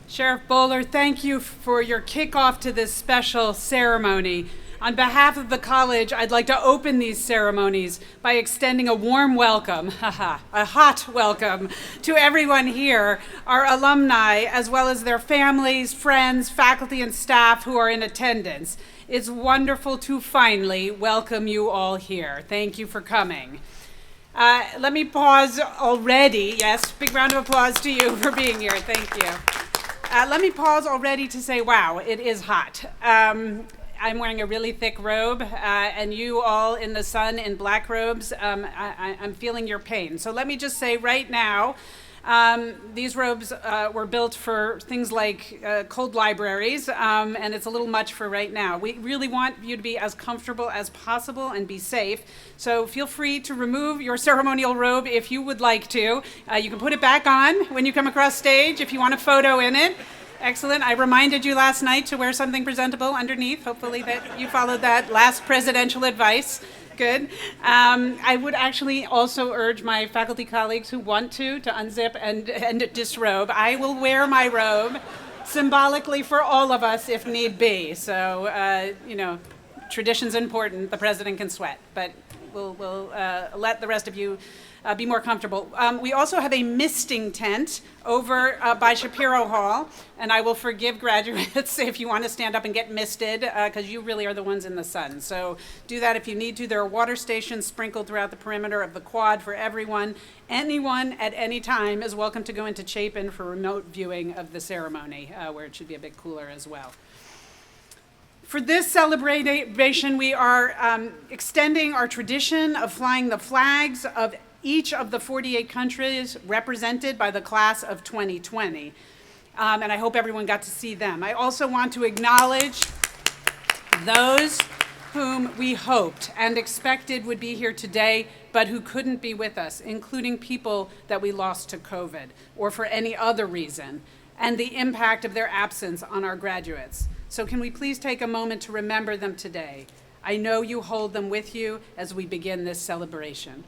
Sheriff Bowler, thank you for your kickoff to this special ceremony. On behalf of the college, I'd like to open these ceremonies by extending a warm welcome, a hot welcome, to everyone here, our alumni, as well as their families, friends, faculty, and staff who are in attendance. It's wonderful to finally welcome you all here. Thank you for coming. Let me pause already. Yes, big round of applause to you for being here. Thank you. Let me pause already to say, wow, it is hot. I'm wearing a really thick robe, and you all in the sun in black robes, I'm feeling your pain. So let me just say right now, these robes were built for things like cold libraries, and it's a little much for right now. We really want you to be as comfortable as possible and be safe. So feel free to remove your ceremonial robe if you would like to. You can put it back on when you come across stage if you want a photo in it. Excellent. I reminded you last night to wear something presentable underneath. Hopefully that you followed that last presidential advice. Good. I would actually also urge my faculty colleagues who want to unzip and disrobe. I will wear my robe symbolically for all of us if need be. So, tradition's important. The president can sweat, but we'll let the rest of you be more comfortable. We also have a misting tent over by Shapiro Hall, and I will forgive graduates if you want to stand up and get misted, because you really are the ones in the sun. So do that if you need to. There are water stations sprinkled throughout the perimeter of the quad for everyone. Anyone at any time is welcome to go into Chapin for remote viewing of the ceremony, where it should be a bit cooler as well. For this celebration, we are extending our tradition of flying the flags of each of the 48 countries represented by the class of 2020. And I hope everyone got to see them. I also want to acknowledge those whom we hoped and expected would be here today, but who couldn't be with us, including people that we lost to COVID or for any other reason, and the impact of their absence on our graduates. So can we please take a moment to remember them today? I know you hold them with you as we begin this celebration.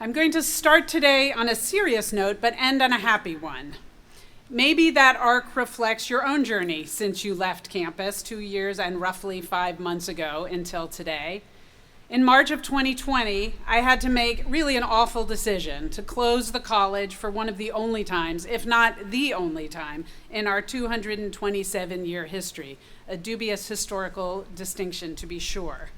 I'm going to start today on a serious note, but end on a happy one. Maybe that arc reflects your own journey since you left campus 2 years and roughly 5 months ago until today. In March of 2020, I had to make really an awful decision to close the college for one of the only times, if not the only time, in our 227-year history, a dubious historical distinction to be sure.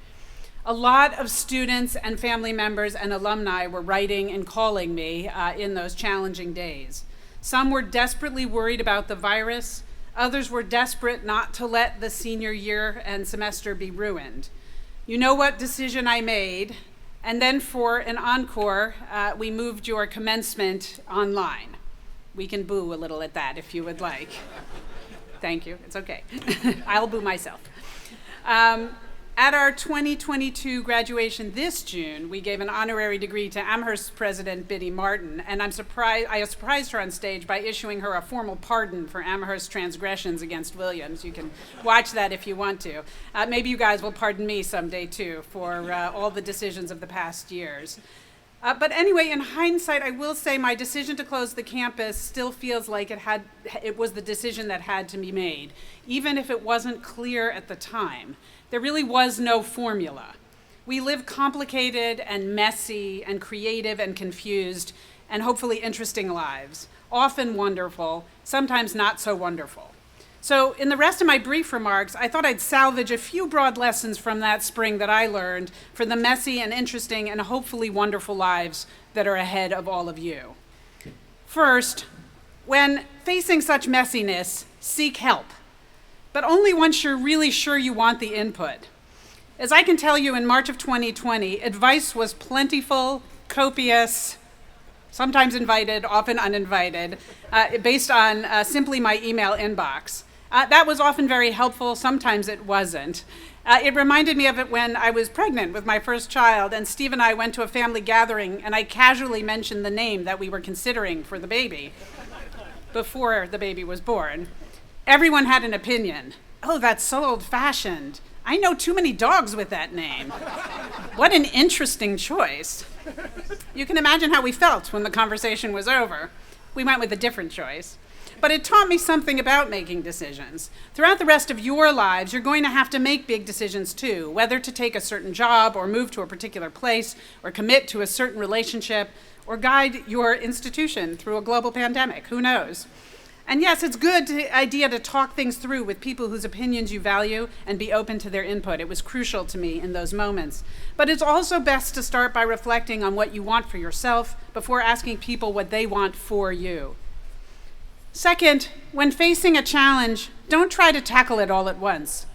A lot of students and family members and alumni were writing and calling me in those challenging days. Some were desperately worried about the virus. Others were desperate not to let the senior year and semester be ruined. You know what decision I made, and then for an encore, we moved your commencement online. We can boo a little at that if you would like. Thank you, it's okay. I'll boo myself. At our 2022 graduation this June, we gave an honorary degree to Amherst President Biddy Martin, and I surprised her on stage by issuing her a formal pardon for Amherst transgressions against Williams. You can watch that if you want to. Maybe you guys will pardon me someday too for all the decisions of the past years. But anyway, in hindsight, I will say my decision to close the campus still feels like it was the decision that had to be made, even if it wasn't clear at the time. There really was no formula. We live complicated and messy and creative and confused and hopefully interesting lives, often wonderful, sometimes not so wonderful. So in the rest of my brief remarks, I thought I'd salvage a few broad lessons from that spring that I learned for the messy and interesting and hopefully wonderful lives that are ahead of all of you. First, when facing such messiness, seek help, but only once you're really sure you want the input. As I can tell you, in March of 2020, advice was plentiful, copious, sometimes invited, often uninvited, based on simply my email inbox. That was often very helpful, sometimes it wasn't. It reminded me of it when I was pregnant with my first child, and Steve and I went to a family gathering, and I casually mentioned the name that we were considering for the baby before the baby was born. Everyone had an opinion, Oh, that's so old-fashioned. I know too many dogs with that name. What an interesting choice. You can imagine how we felt when the conversation was over. We went with a different choice. But it taught me something about making decisions. Throughout the rest of your lives, you're going to have to make big decisions too, whether to take a certain job or move to a particular place or commit to a certain relationship or guide your institution through a global pandemic, who knows? And yes, it's a good idea to talk things through with people whose opinions you value and be open to their input. It was crucial to me in those moments. But it's also best to start by reflecting on what you want for yourself before asking people what they want for you. Second, when facing a challenge, don't try to tackle it all at once.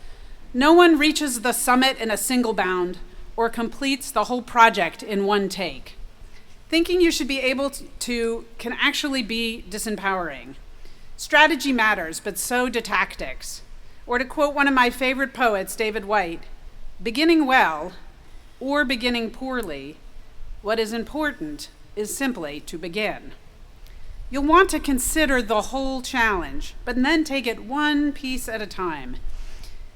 No one reaches the summit in a single bound or completes the whole project in one take. Thinking you should be able to can actually be disempowering. Strategy matters, but so do tactics. Or to quote one of my favorite poets, David White, beginning well or beginning poorly, what is important is simply to begin. You'll want to consider the whole challenge, but then take it one piece at a time.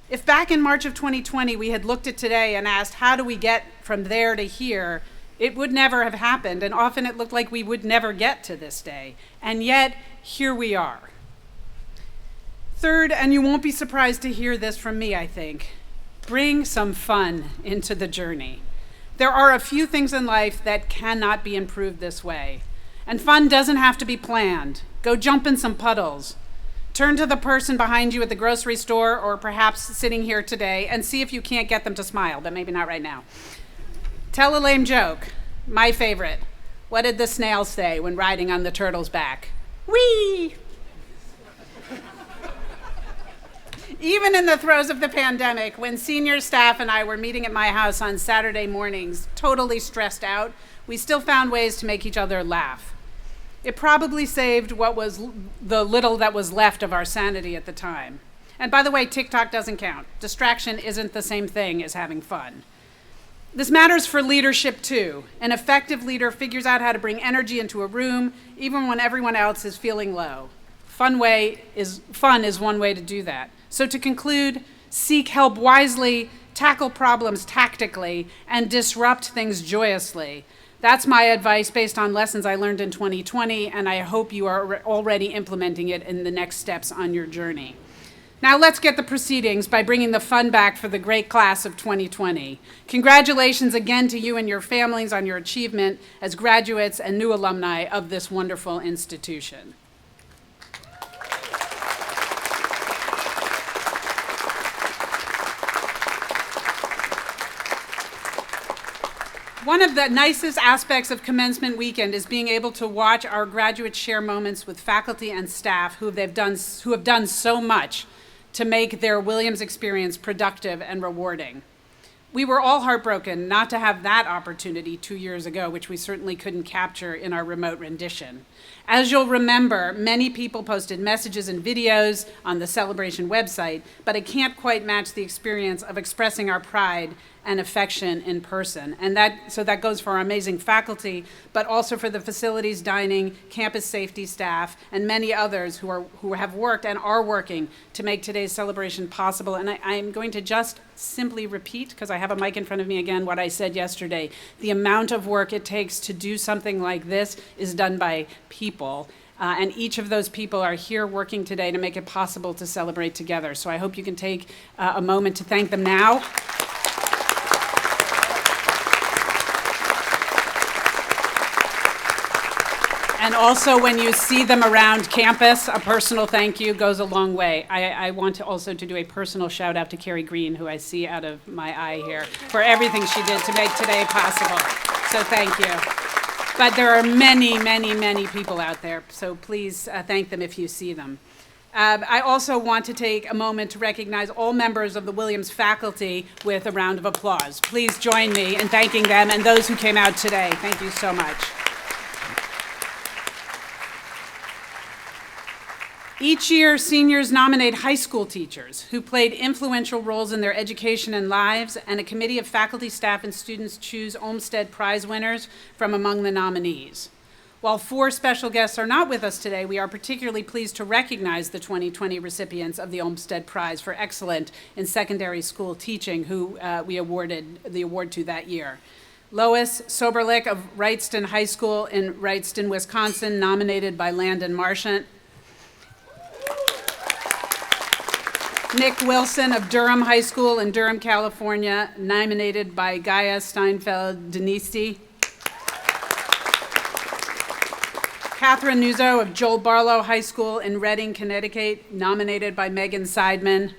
If back in March of 2020 we had looked at today and asked, how do we get from there to here, it would never have happened, and often it looked like we would never get to this day. And yet, here we are. Third, and you won't be surprised to hear this from me, I think, bring some fun into the journey. There are a few things in life that cannot be improved this way. And fun doesn't have to be planned. Go jump in some puddles. Turn to the person behind you at the grocery store or perhaps sitting here today and see if you can't get them to smile, but maybe not right now. Tell a lame joke. My favorite. What did the snail say when riding on the turtle's back? Whee! Even in the throes of the pandemic, when senior staff and I were meeting at my house on Saturday mornings, totally stressed out, we still found ways to make each other laugh. It probably saved what was the little that was left of our sanity at the time. And by the way, TikTok doesn't count. Distraction isn't the same thing as having fun. This matters for leadership too. An effective leader figures out how to bring energy into a room, even when everyone else is feeling low. Fun is one way to do that. So to conclude, seek help wisely, tackle problems tactically, and disrupt things joyously. That's my advice based on lessons I learned in 2020, and I hope you are already implementing it in the next steps on your journey. Now let's get the proceedings by bringing the fun back for the great class of 2020. Congratulations again to you and your families on your achievement as graduates and new alumni of this wonderful institution. One of the nicest aspects of commencement weekend is being able to watch our graduates share moments with faculty and staff who have done so much to make their Williams experience productive and rewarding. We were all heartbroken not to have that opportunity 2 years ago, which we certainly couldn't capture in our remote rendition. As you'll remember, many people posted messages and videos on the celebration website, but it can't quite match the experience of expressing our pride and affection in person. And that goes for our amazing faculty, but also for the facilities, dining, campus safety staff, and many others who have worked and are working to make today's celebration possible. And I'm going to just simply repeat, because I have a mic in front of me again, what I said yesterday. The amount of work it takes to do something like this is done by people. And each of those people are here working today to make it possible to celebrate together. So I hope you can take a moment to thank them now. And also, when you see them around campus, a personal thank you goes a long way. I want to also do a personal shout out to Carrie Green, who I see out of my eye here, for everything she did to make today possible. So thank you. But there are many, many, many people out there, so please thank them if you see them. I also want to take a moment to recognize all members of the Williams faculty with a round of applause. Please join me in thanking them and those who came out today. Thank you so much. Each year, seniors nominate high school teachers who played influential roles in their education and lives, and a committee of faculty, staff, and students choose Olmsted Prize winners from among the nominees. While 4 special guests are not with us today, we are particularly pleased to recognize the 2020 recipients of the Olmsted Prize for Excellence in Secondary School Teaching, who we awarded the award to that year. Lois Soberlich of Wrightston High School in Wrightston, Wisconsin, nominated by Landon Marchant. Nick Wilson of Durham High School in Durham, California, nominated by Gaia Steinfeld-Denisi. Catherine Nuzzo of Joel Barlow High School in Reading, Connecticut, nominated by Megan Seidman.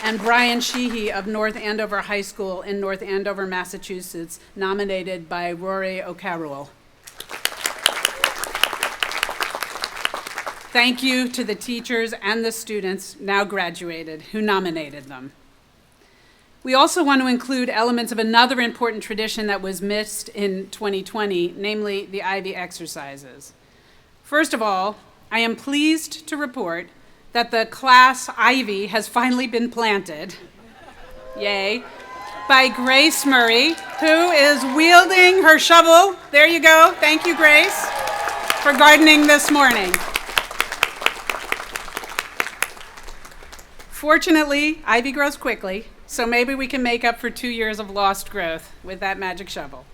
And Brian Sheehy of North Andover High School in North Andover, Massachusetts, nominated by Rory O'Carroll. Thank you to the teachers and the students, now graduated, who nominated them. We also want to include elements of another important tradition that was missed in 2020, namely the Ivy exercises. First of all, I am pleased to report that the class Ivy has finally been planted, yay, by Grace Murray, who is wielding her shovel. There you go. Thank you, Grace, for gardening this morning. Fortunately, ivy grows quickly, so maybe we can make up for 2 years of lost growth with that magic shovel.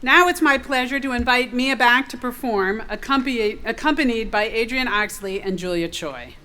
Now it's my pleasure to invite Mia back to perform, accompanied by Adrian Oxley and Julia Choi.